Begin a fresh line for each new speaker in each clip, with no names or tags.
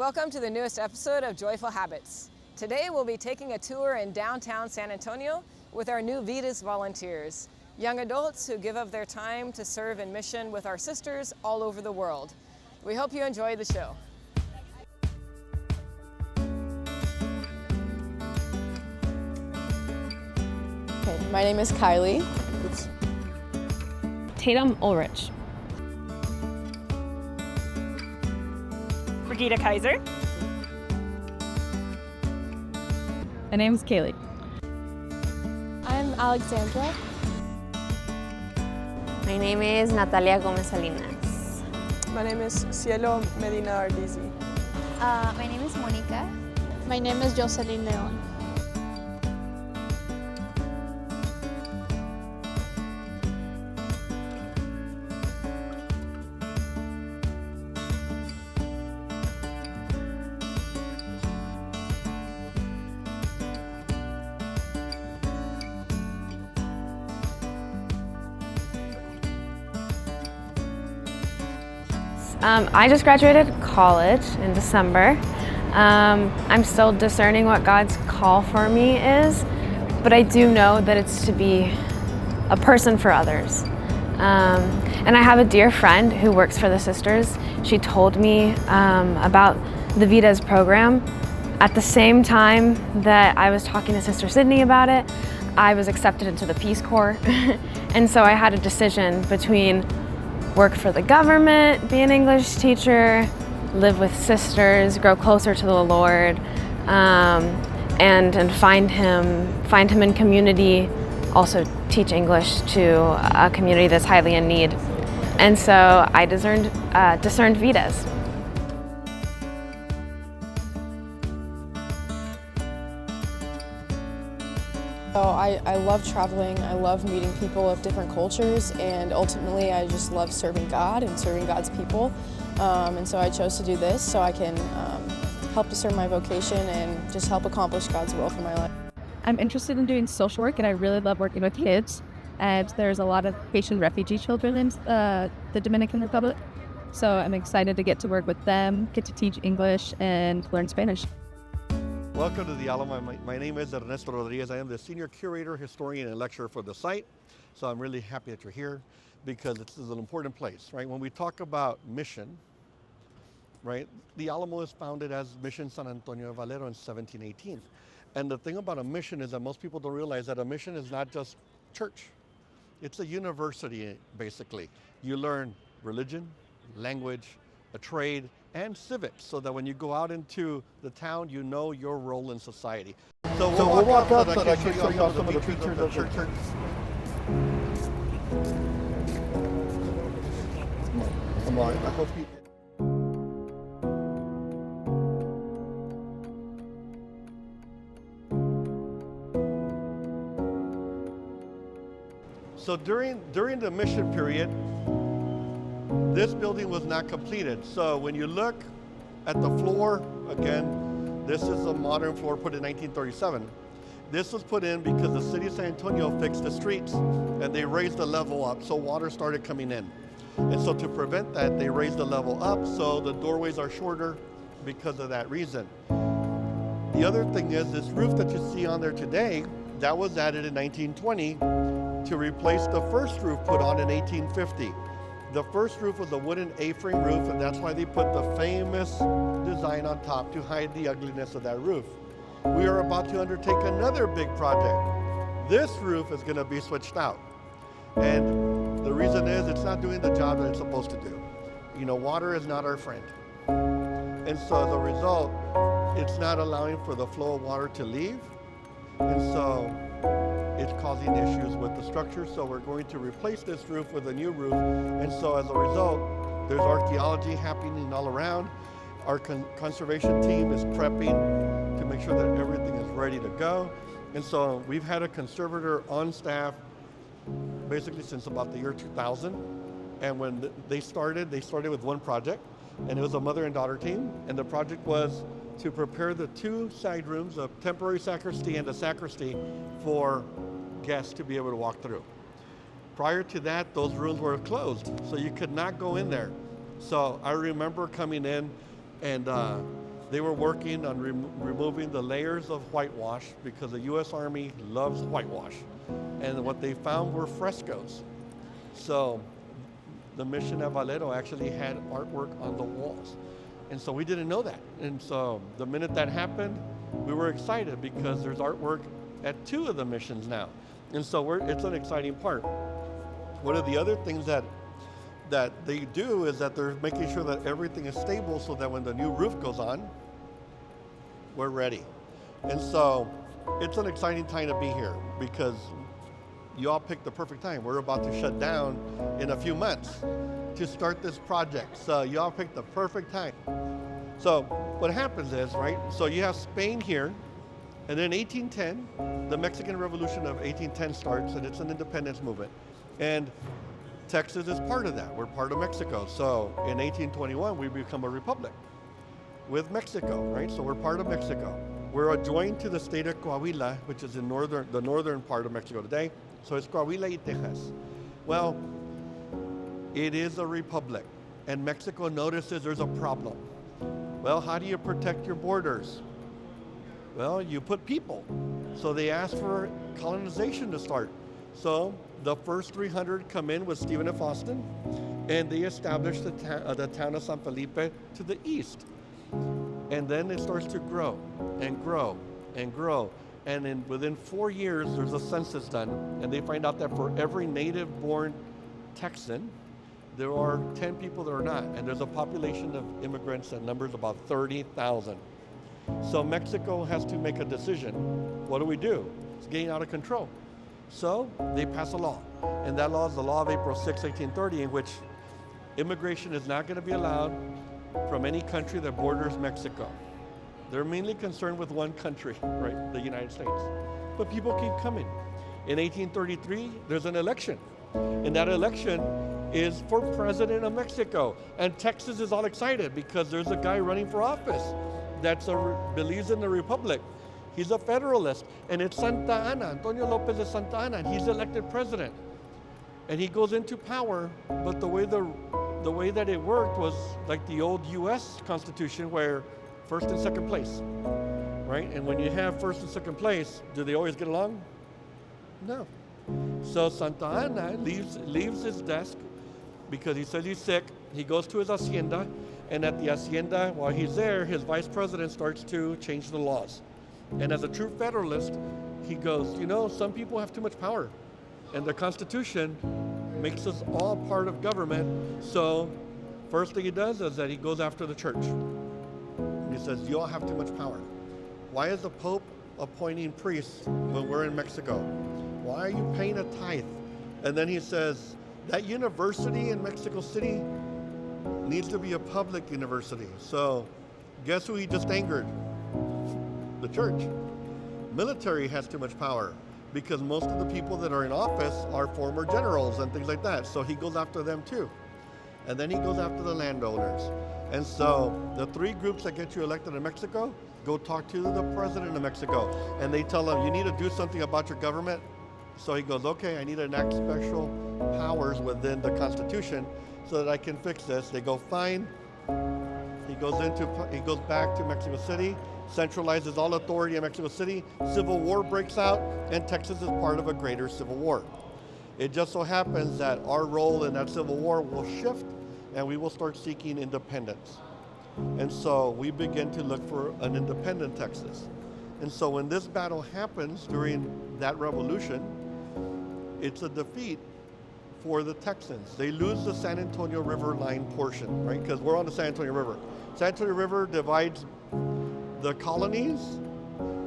Welcome to the newest episode of Joyful Habits. Today we'll be taking a tour in downtown San Antonio with our new Vidas volunteers, young adults who give up their time to serve in mission with our sisters all over the world. We hope you enjoy the show.
Okay, my name is Kylie.
Tatum Ulrich.
Brigida Kaiser.
My name is Kaylee.
I'm Alexandra.
My name is Natalia Gomez Salinas.
My name is Cielo Medina Ardizi.
My name is Monica.
My name is Jocelyn Leon.
I just graduated college in December. I'm still discerning what God's call for me is, but I do know that it's to be a person for others. And I have a dear friend who works for the sisters. She told me about the Vidas program. At the same time that I was talking to Sister Sydney about it, I was accepted into the Peace Corps. And so I had a decision between work for the government, be an English teacher, live with sisters, grow closer to the Lord, and find him in community, also teach English to a community that's highly in need. And so I discerned Vidas.
So I love traveling, I love meeting people of different cultures, and ultimately I just love serving God and serving God's people. And so I chose to do this so I can help discern my vocation and just help accomplish God's will for my life.
I'm interested in doing social work, and I really love working with kids. And there's a lot of Haitian refugee children in the Dominican Republic. So I'm excited to get to work with them, get to teach English, and learn Spanish.
Welcome to the Alamo. My name is Ernesto Rodriguez. I am the Senior Curator, Historian, and Lecturer for the site. So I'm really happy that you're here because this is an important place, right? When we talk about mission, right, the Alamo is founded as Mission San Antonio de Valero in 1718. And the thing about a mission is that most people don't realize that a mission is not just church. It's a university, basically. You learn religion, language, a trade, and civics, so that when you go out into the town, you know your role in society. So we'll walk up so that I can show you some of the features of the church. Come on, I hope you... So during the mission period, this building was not completed. So when you look at the floor, again, this is a modern floor put in 1937. This was put in because the city of San Antonio fixed the streets and they raised the level up, so water started coming in. And so to prevent that, they raised the level up so the doorways are shorter because of that reason. The other thing is this roof that you see on there today, that was added in 1920 to replace the first roof put on in 1850. The first roof was a wooden A-frame roof, and that's why they put the famous design on top to hide the ugliness of that roof. We are about to undertake another big project. This roof is going to be switched out. And the reason is it's not doing the job that it's supposed to do. You know, water is not our friend. And so as a result, it's not allowing for the flow of water to leave. And so it's causing issues with the structure, so we're going to replace this roof with a new roof. And so as a result, there's archaeology happening all around. Our conservation team is prepping to make sure that everything is ready to go. And so we've had a conservator on staff basically since about the year 2000. And when they started with one project, and it was a mother and daughter team. And the project was to prepare the two side rooms, a temporary sacristy and a sacristy, for guests to be able to walk through. Prior to that, those rooms were closed, so you could not go in there. So I remember coming in and They were working on removing the layers of whitewash because the U.S. Army loves whitewash. And what they found were frescoes. So the mission at Valero actually had artwork on the walls. And so we didn't know that. And so the minute that happened, we were excited because there's artwork at 2 of the missions now. And so it's an exciting part. One of the other things that they do is that they're making sure that everything is stable so that when the new roof goes on, we're ready. And so it's an exciting time to be here because you all picked the perfect time. We're about to shut down in a few months to start this project. So you all picked the perfect time. So what happens is, right, so you have Spain here, and then 1810, the Mexican Revolution of 1810 starts, and it's an independence movement. And Texas is part of that. We're part of Mexico. So in 1821, we become a republic with Mexico, right? So we're part of Mexico. We're adjoined to the state of Coahuila, which is in the northern part of Mexico today. So it's Coahuila y Texas. Well, it is a republic, and Mexico notices there's a problem. Well, how do you protect your borders? Well, you put people. So they ask for colonization to start. So the first 300 come in with Stephen F. Austin, and they establish the town of San Felipe to the east. And then it starts to grow and grow and grow. And within 4 years, there's a census done, and they find out that for every native-born Texan, there are 10 people that are not. And there's a population of immigrants that numbers about 30,000. So Mexico has to make a decision. What do? It's getting out of control. So they pass a law. And that law is the law of April 6, 1830, in which immigration is not going to be allowed from any country that borders Mexico. They're mainly concerned with one country, right, the United States. But people keep coming. In 1833, there's an election. And that election is for president of Mexico. And Texas is all excited because there's a guy running for office that believes in the republic. He's a federalist. And it's Santa Ana, Antonio Lopez de Santa Ana, and he's elected president. And he goes into power, but the way that it worked was like the old U.S. Constitution where first and second place, right? And when you have first and second place, do they always get along? No. So Santa Ana leaves his desk because he says he's sick. He goes to his hacienda, and at the hacienda, while he's there, his vice president starts to change the laws. And as a true federalist, he goes, you know, some people have too much power, and the Constitution makes us all part of government. So first thing he does is that he goes after the church. He says, you all have too much power. Why is the Pope appointing priests when we're in Mexico? Why are you paying a tithe? And then he says, that university in Mexico City needs to be a public university. So guess who he just angered? The church. Military has too much power because most of the people that are in office are former generals and things like that. So he goes after them too. And then he goes after the landowners. And so the 3 groups that get you elected in Mexico, go talk to the president of Mexico. And they tell him, you need to do something about your government. So he goes, okay, I need to enact special powers within the Constitution so that I can fix this. They go, fine. He goes back to Mexico City, centralizes all authority in Mexico City. Civil war breaks out, and Texas is part of a greater civil war. It just so happens that our role in that civil war will shift, and we will start seeking independence. And so we begin to look for an independent Texas. And so when this battle happens during that revolution, it's a defeat for the Texans. They lose the San Antonio River line portion, right? Because we're on the San Antonio River. San Antonio River divides the colonies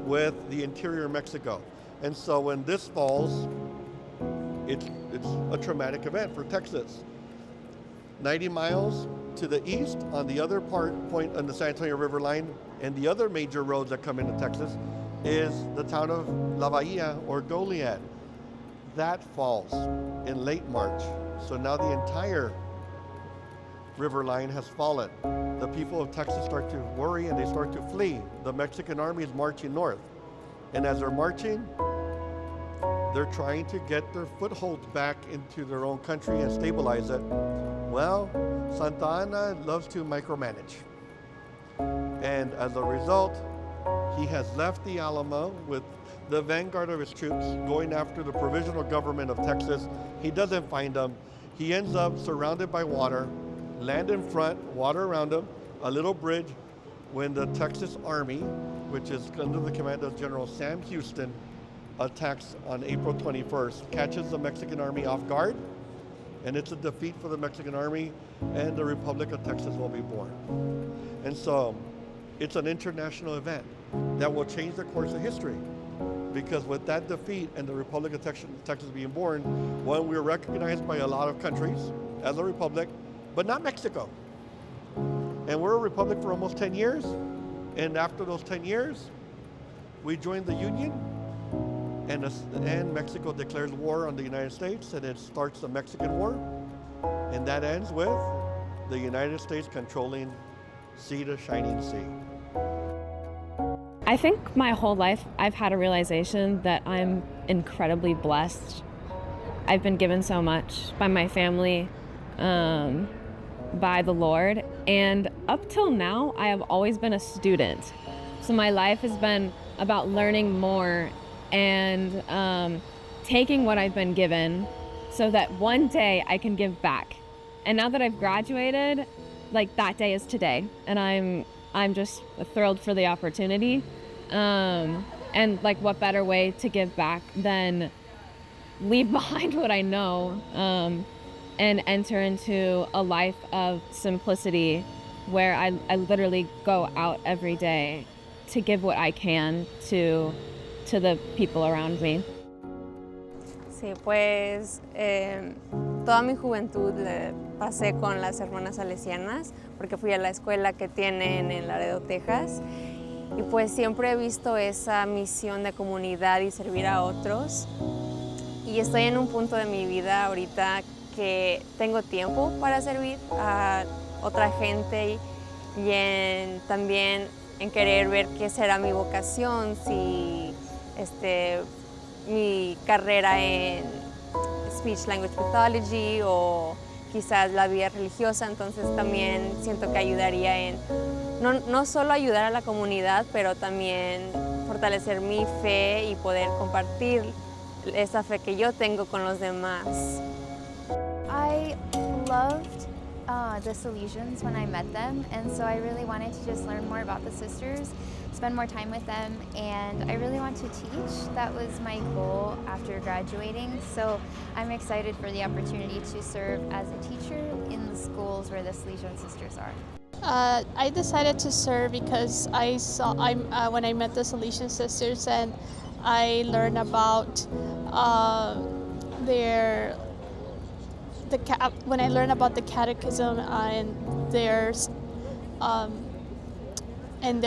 with the interior Mexico. And so when this falls, it's a traumatic event for Texas. 90 miles to the east on the other point on the San Antonio River line, and the other major roads that come into Texas is the town of La Bahia or Goliad. That falls in late March. So now the entire river line has fallen. The people of Texas start to worry and they start to flee. The Mexican army is marching north. And as they're marching, they're trying to get their footholds back into their own country and stabilize it. Well, Santa Ana loves to micromanage. And as a result, he has left the Alamo with the vanguard of his troops going after the provisional government of Texas. He doesn't find them. He ends up surrounded by water, land in front, water around him, a little bridge. When the Texas Army, which is under the command of General Sam Houston, attacks on April 21st, catches the Mexican Army off guard, and it's a defeat for the Mexican Army, and the Republic of Texas will be born. And so it's an international event that will change the course of history, because with that defeat and the Republic of Texas being born, one, we were recognized by a lot of countries as a republic, but not Mexico. And we're a republic for almost 10 years, and after those 10 years, we joined the Union, and Mexico declares war on the United States, and it starts the Mexican War, and that ends with the United States controlling sea to shining sea.
I think my whole life I've had a realization that I'm incredibly blessed. I've been given so much by my family, by the Lord, and up till now I have always been a student. So my life has been about learning more and taking what I've been given so that one day I can give back. And now that I've graduated, like, that day is today, and I'm just thrilled for the opportunity. And like, what better way to give back than leave behind what I know and enter into a life of simplicity where I literally go out every day to give what I can to the people around me.
Sí, pues toda mi juventud pasé con las hermanas salesianas porque fui a la escuela que tienen en Laredo, Texas, y pues siempre he visto esa misión de comunidad y servir a otros, y estoy en un punto de mi vida ahorita que tengo tiempo para servir a otra gente y también en querer ver qué será mi vocación, si mi carrera en Speech Language Pathology o quizás la vida religiosa. Entonces también siento que ayudaría en no solo ayudar a la comunidad, pero también fortalecer mi fe y poder compartir esa fe que yo tengo con los demás.
I loved the Salesians when I met them, and so I really wanted to just learn more about the sisters, spend more time with them, and I really want to teach. That was my goal after graduating, so I'm excited for the opportunity to serve as a teacher in the schools where the Salesian sisters are.
I decided to serve because I saw when I met the Salesian sisters, and I learned about when I learned about the catechism and their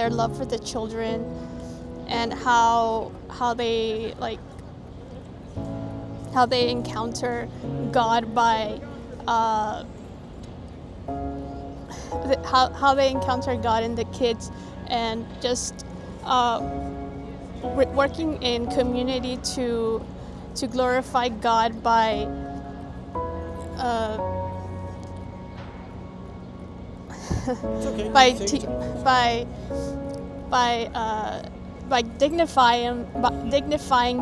love for the children, and how they encounter God by how they encounter God in the kids, and just working in community to glorify God by by dignifying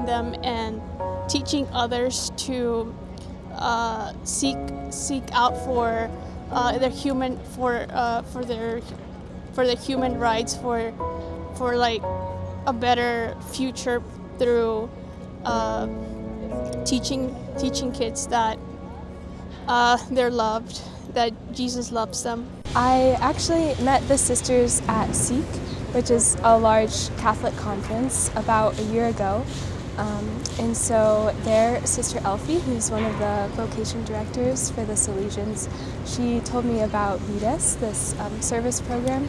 them and teaching others to seek out for their human rights, for like a better future through teaching kids that they're loved, that Jesus loves them.
I actually met the sisters at Seek, which is a large Catholic conference, about a year ago. And so there, Sister Elfie, who's one of the vocation directors for the Salesians, she told me about VITAS, this service program.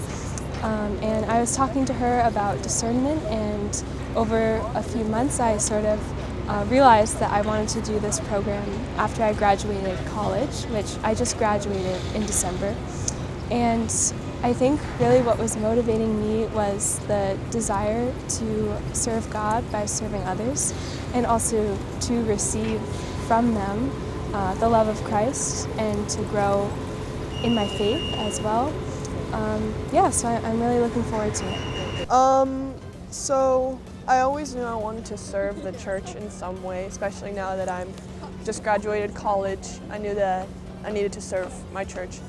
And I was talking to her about discernment, and over a few months I sort of realized that I wanted to do this program after I graduated college, which I just graduated in December. And I think really what was motivating me was the desire to serve God by serving others, and also to receive from them the love of Christ and to grow in my faith as well. Yeah, so I'm really looking forward to it.
So I always knew I wanted to serve the church in some way, especially now that I'm just graduated college. I knew that I needed to serve my church.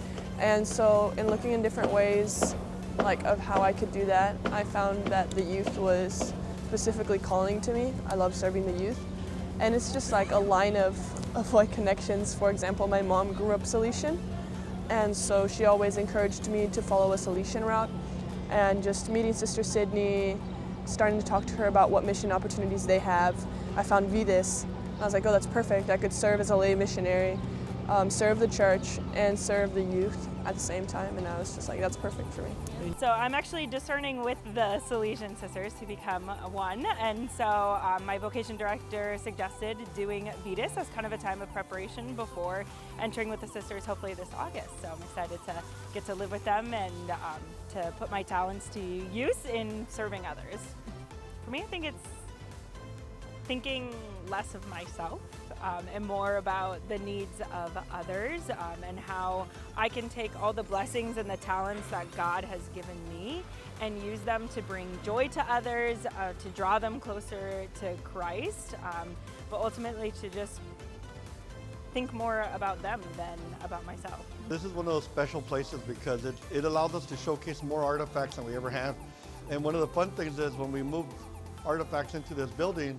And so in looking in different ways like of how I could do that, I found that the youth was specifically calling to me. I love serving the youth. And it's just like a line of like connections. For example, my mom grew up Salesian, and so she always encouraged me to follow a Salesian route. And just meeting Sister Sydney, starting to talk to her about what mission opportunities they have, I found Vides. I was like, oh, that's perfect. I could serve as a lay missionary, serve the church, and serve the youth at the same time. And I was just like, that's perfect for me.
So I'm actually discerning with the Salesian sisters to become one. And so my vocation director suggested doing Vides as kind of a time of preparation before entering with the sisters, hopefully this August. So I'm excited to get to live with them and to put my talents to use in serving others. For me, I think it's thinking less of myself and more about the needs of others and how I can take all the blessings and the talents that God has given me and use them to bring joy to others, to draw them closer to Christ, but ultimately to just think more about them than about myself.
This is one of those special places because it allows us to showcase more artifacts than we ever have. And one of the fun things is when we moved artifacts into this building,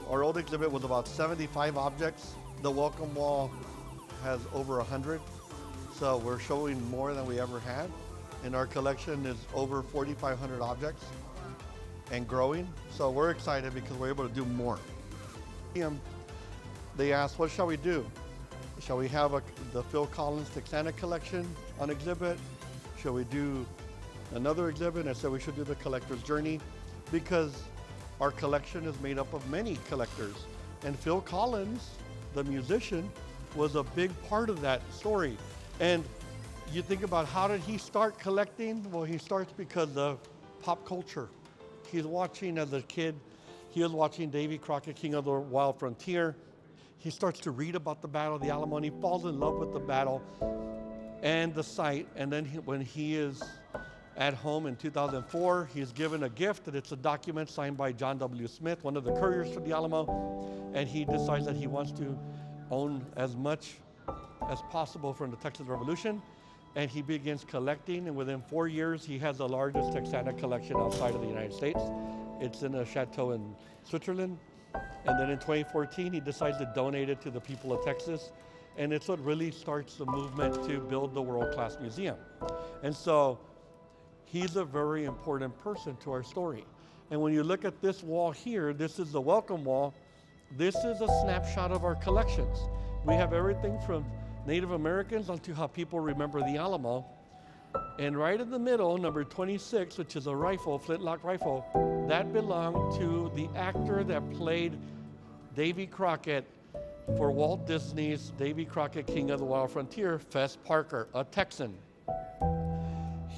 our old exhibit was about 75 objects. The welcome wall has over 100. So we're showing more than we ever had. And our collection is over 4,500 objects and growing. So we're excited because we're able to do more. They asked, what shall we do? Shall we have the Phil Collins Texana collection on exhibit? Shall we do another exhibit? I said we should do the collector's journey because our collection is made up of many collectors. And Phil Collins, the musician, was a big part of that story. And you think about how did he start collecting? Well, he starts because of pop culture. He's watching as a kid, he was watching Davy Crockett, King of the Wild Frontier. He starts to read about the Battle of the Alamo and he falls in love with the battle and the site. And then when he is at home in 2004, he's given a gift, and it's a document signed by John W. Smith, one of the couriers for the Alamo, and he decides that he wants to own as much as possible from the Texas Revolution, and he begins collecting, and within 4 years, he has the largest Texana collection outside of the United States. It's in a chateau in Switzerland, and then in 2014, he decides to donate it to the people of Texas, and it's what really starts the movement to build the world-class museum. And so, he's a very important person to our story. And when you look at this wall here, this is the welcome wall. This is a snapshot of our collections. We have everything from Native Americans onto how people remember the Alamo. And right in the middle, number 26, which is a rifle, flintlock rifle, that belonged to the actor that played Davy Crockett for Walt Disney's Davy Crockett, King of the Wild Frontier, Fess Parker, a Texan.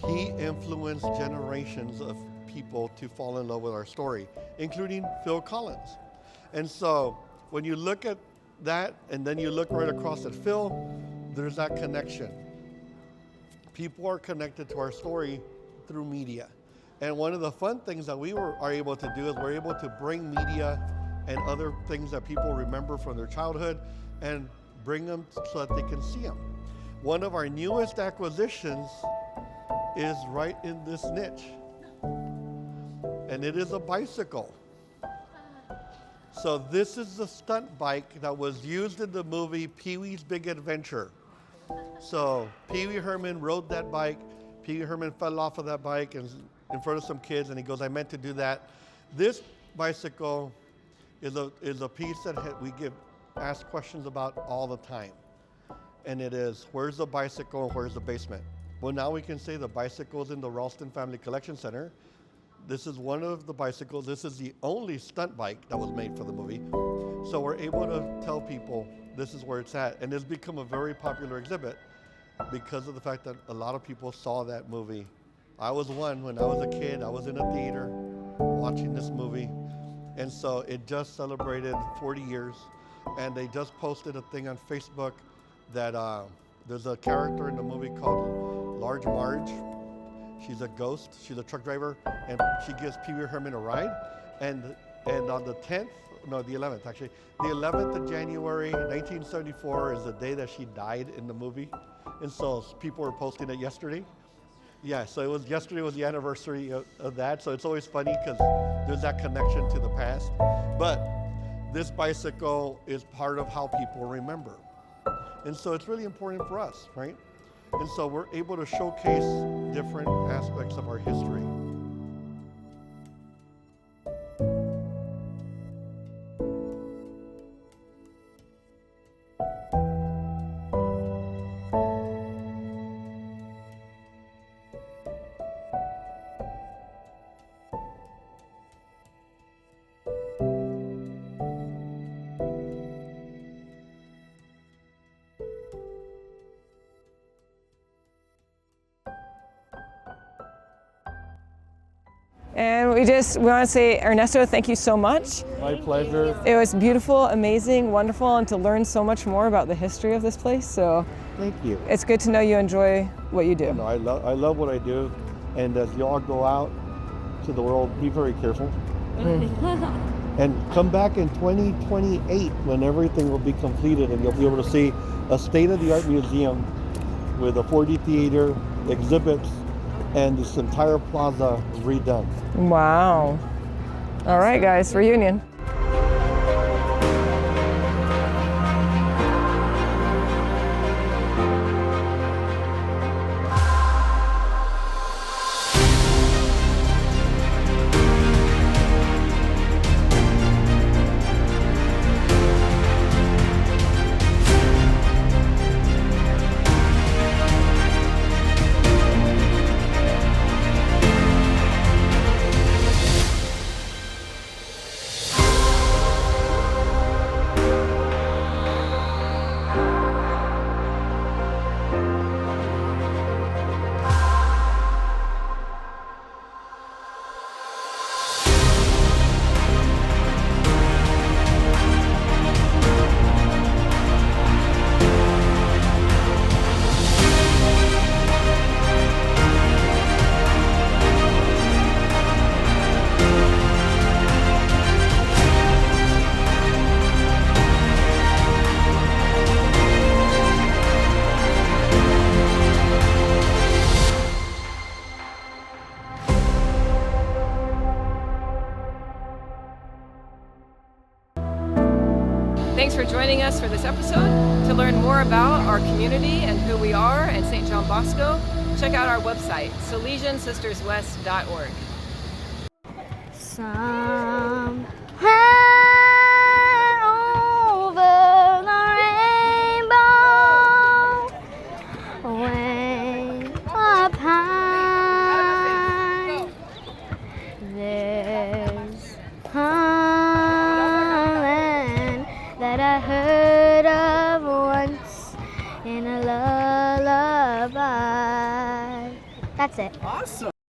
He influenced generations of people to fall in love with our story, including Phil Collins. And so when you look at that and then you look right across at Phil, there's that connection. People are connected to our story through media. And one of the fun things that we are able to do is we're able to bring media and other things that people remember from their childhood and bring them so that they can see them. One of our newest acquisitions is right in this niche, and it is a bicycle. So this is the stunt bike that was used in the movie Pee-wee's Big Adventure. So Pee-wee Herman rode that bike. Pee-wee Herman fell off of that bike and in front of some kids, and he goes, I meant to do that. This bicycle is a piece that we get asked questions about all the time. And it is, where's the bicycle and where's the basement? Well, now we can say the bicycle's in the Ralston Family Collection Center. This is one of the bicycles. This is the only stunt bike that was made for the movie. So we're able to tell people this is where it's at. And it's become a very popular exhibit because of the fact that a lot of people saw that movie. I was one when I was a kid. I was in a theater watching this movie. And so it just celebrated 40 years. And they just posted a thing on Facebook that there's a character in the movie called Large Marge. She's a ghost. She's a truck driver, and she gives Pee Wee Herman a ride. And on the 10th, no, the 11th actually, the 11th of January, 1974 is the day that she died in the movie. And so people were posting it yesterday. Yeah, so yesterday was the anniversary of that. So it's always funny because there's that connection to the past. But this bicycle is part of how people remember. And so it's really important for us, right? And so we're able to showcase different aspects of our history.
And we want to say, Ernesto, thank you so much.
My pleasure.
It was beautiful, amazing, wonderful, and to learn so much more about the history of this place. So
Thank you.
it's good to know you enjoy what you do.
No, I love what I do. And as you all go out to the world, be very careful. And come back in 2028 when everything will be completed and you'll be able to see a state-of-the-art museum with a 4D theater, exhibits, and this entire plaza redone.
Wow. All right, guys, reunion. Thanks for joining us for this episode. To learn more about our community and who we are and St. John Bosco, check out our website, SalesianSistersWest.org.
Somewhere over the rainbow, way up high, there